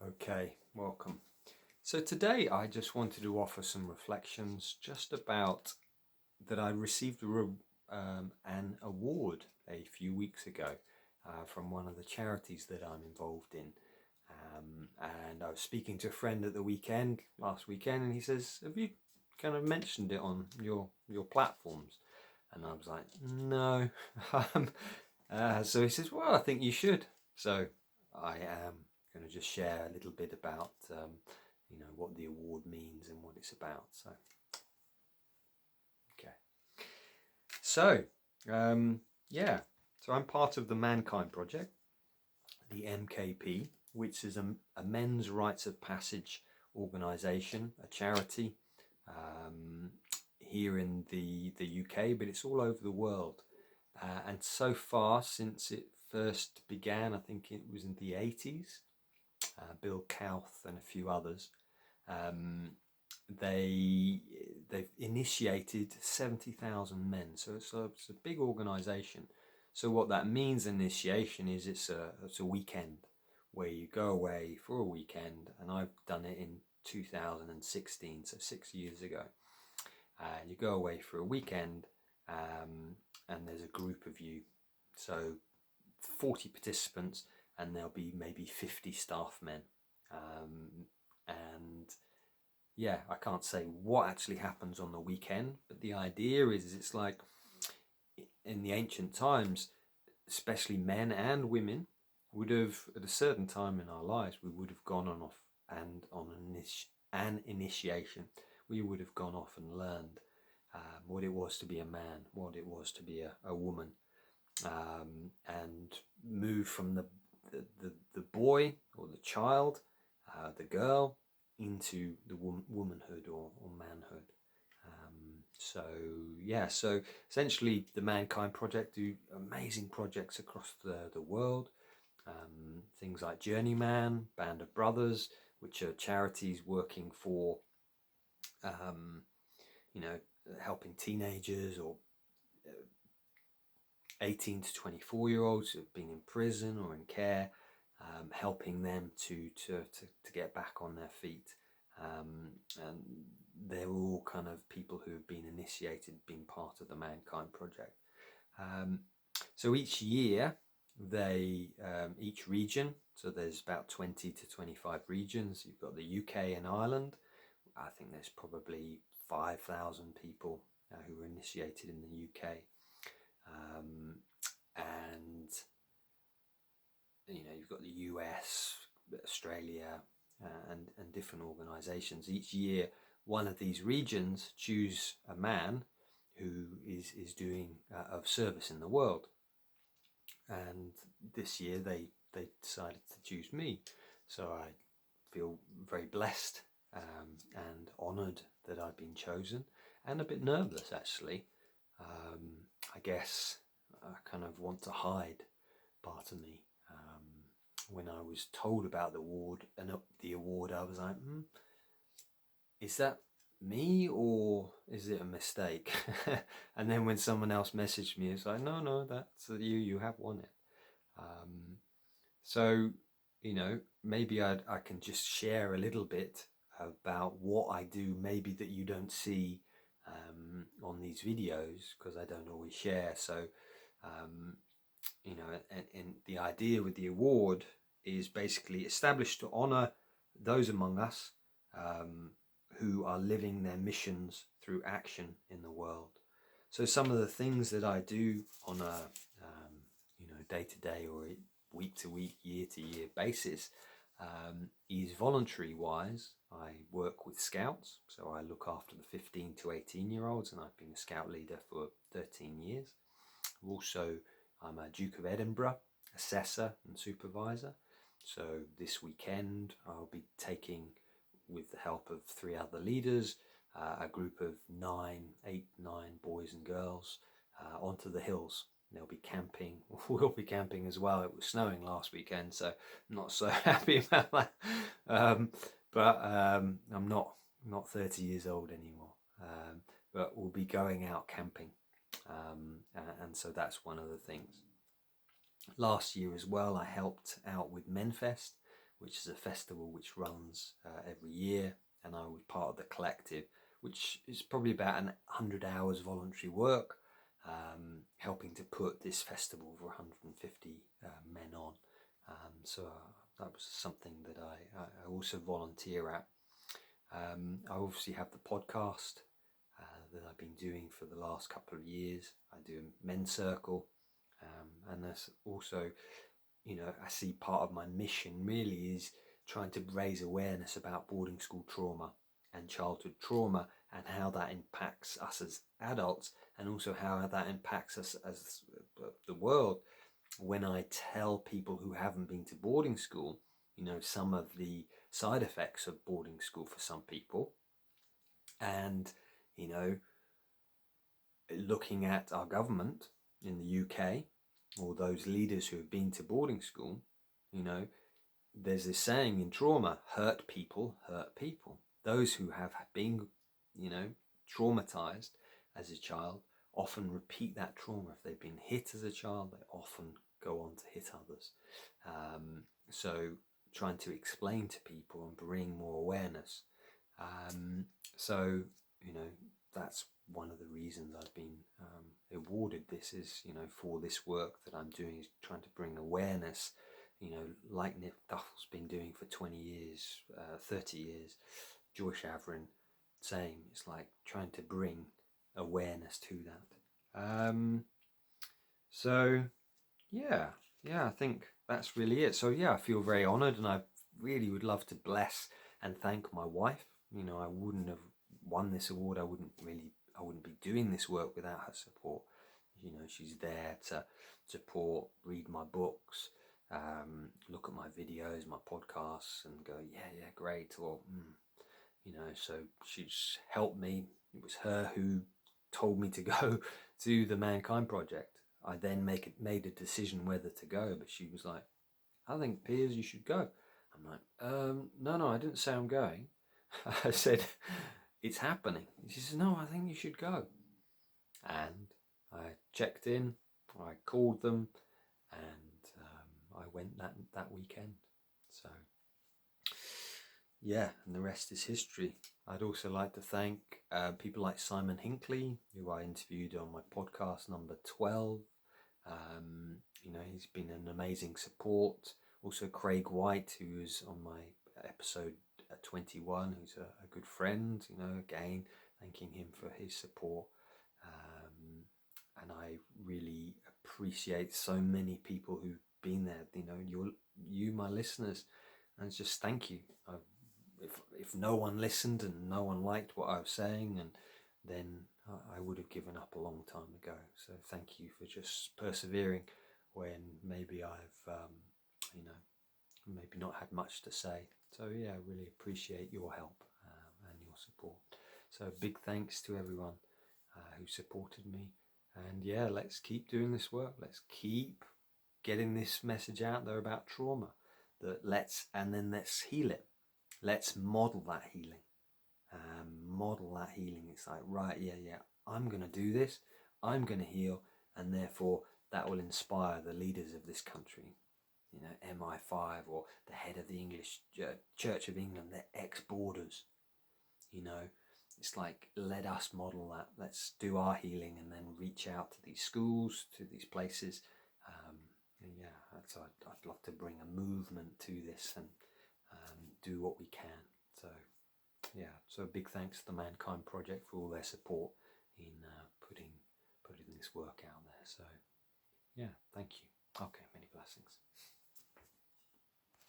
Okay, welcome. So today I just wanted to offer some reflections just about that I received an award a few weeks ago from one of the charities that I'm involved in. And I was speaking to a friend at the last weekend, and he says, "Have you kind of mentioned it on your platforms?" And I was like, "No." So he says, "Well, I think you should." So I am going to just share a little bit about what the award means and what it's about. So okay, so yeah, so I'm part of the Mankind Project, the MKP, which is a men's rites of passage organisation, a charity here in the UK, but it's all over the world. And so far, since it first began, I think it was in the 80s, Bill Cowth and a few others, they've initiated 70,000 men. So it's a big organisation. So what that means, initiation, is it's a weekend where you go away for a weekend, and I've done it in 2016, so 6 years ago. And you go away for a weekend, and there's a group of you, so 40 participants, and there'll be maybe 50 staff men. And yeah, I can't say what actually happens on the weekend, but the idea is it's like in the ancient times, especially men and women would have, at a certain time in our lives, we would have gone off and on an initiation. We would have gone off and learned what it was to be a man, what it was to be a woman, and move from the boy or the child, the girl, into the womanhood or manhood. So essentially the Mankind Project do amazing projects across the world. Things like Journeyman, Band of Brothers, which are charities working for helping teenagers or 18 to 24-year-olds who have been in prison or in care, helping them to get back on their feet. And they're all kind of people who have been initiated, been part of the Mankind Project. So each year, each region, so there's about 20 to 25 regions. You've got the UK and Ireland. I think there's probably 5,000 people who were initiated in the UK. And you've got the US, Australia, and different organisations. Each year, one of these regions choose a man who is doing of service in the world. And this year they decided to choose me, so I feel very blessed and honoured that I've been chosen, and a bit nervous actually. I guess I kind of want to hide part of me. When I was told about the award, I was like, is that me or is it a mistake? And then when someone else messaged me, it's like, no, that's you have won it. So maybe I can just share a little bit about what I do, maybe that you don't see on these videos, because I don't always share. So and the idea with the award is basically established to honour those among us who are living their missions through action in the world. So some of the things that I do on a day-to-day or week-to-week, year-to-year basis is voluntary wise. I work with scouts, so I look after the 15 to 18-year-olds, and I've been a scout leader for 13 years. Also, I'm a Duke of Edinburgh assessor and supervisor. So this weekend I'll be taking, with the help of 3 other leaders, a group of 9 boys and girls onto the hills. They'll be camping. We'll be camping as well. It was snowing last weekend, so I'm not so happy about that. But I'm not 30 years old anymore. But we'll be going out camping. And so that's one of the things. Last year as well, I helped out with Menfest, which is a festival which runs every year, and I was part of the collective, which is probably about 100 hours voluntary work, helping to put this festival for 150 men on. So that was something that I also volunteer at. I obviously have the podcast that I've been doing for the last couple of years. I do a men's circle, and that's also, I see part of my mission really is trying to raise awareness about boarding school trauma and childhood trauma, and how that impacts us as adults, and also how that impacts us as the world. When I tell people who haven't been to boarding school, some of the side effects of boarding school for some people, and looking at our government in the UK, or those leaders who have been to boarding school, there's this saying in trauma: hurt people hurt people. Those who have been, traumatized as a child often repeat that trauma. If they've been hit as a child, they often go on to hit others. So trying to explain to people and bring more awareness. So, that's one of the reasons I've been awarded this, is, for this work that I'm doing, is trying to bring awareness, like Nick Duffell's been doing for 20 years, 30 years, Joyce Averin, same. It's like trying to bring awareness to that. So yeah, I think that's really it. So yeah, I feel very honoured, and I really would love to bless and thank my wife. I wouldn't have won this award. I wouldn't be doing this work without her support. She's there to support, read my books, look at my videos, my podcasts, and go, yeah, great, or so she's helped me. It was her who told me to go to the Mankind Project. I then made a decision whether to go, but she was like, I think, Piers, you should go. I'm like, no, I didn't say I'm going. I said, it's happening. She says, no, I think you should go. And I checked in, I called them, and I went that weekend. So yeah, and the rest is history. I'd also like to thank people like Simon Hinckley, who I interviewed on my podcast number 12. He's been an amazing support. Also Craig White, who was on my episode 21, who's a good friend. Again, thanking him for his support. And I really appreciate so many people who've been there. You, my listeners, and just thank you. If no one listened and no one liked what I was saying, and then I would have given up a long time ago. So thank you for just persevering when maybe I've, maybe not had much to say. So yeah, I really appreciate your help and your support. So big thanks to everyone who supported me. And yeah, let's keep doing this work. Let's keep getting this message out there about trauma. Let's heal it. Let's model that healing. It's like, right, yeah, I'm going to do this. I'm going to heal. And therefore, that will inspire the leaders of this country. MI5, or the head of the English Church of England, they're ex-boarders. It's like, let us model that. Let's do our healing and then reach out to these schools, to these places. And yeah, so I'd love to bring a movement to this and do what we can. So yeah, so big thanks to the Mankind Project for all their support in putting this work out there. So yeah, thank you. Okay, many blessings.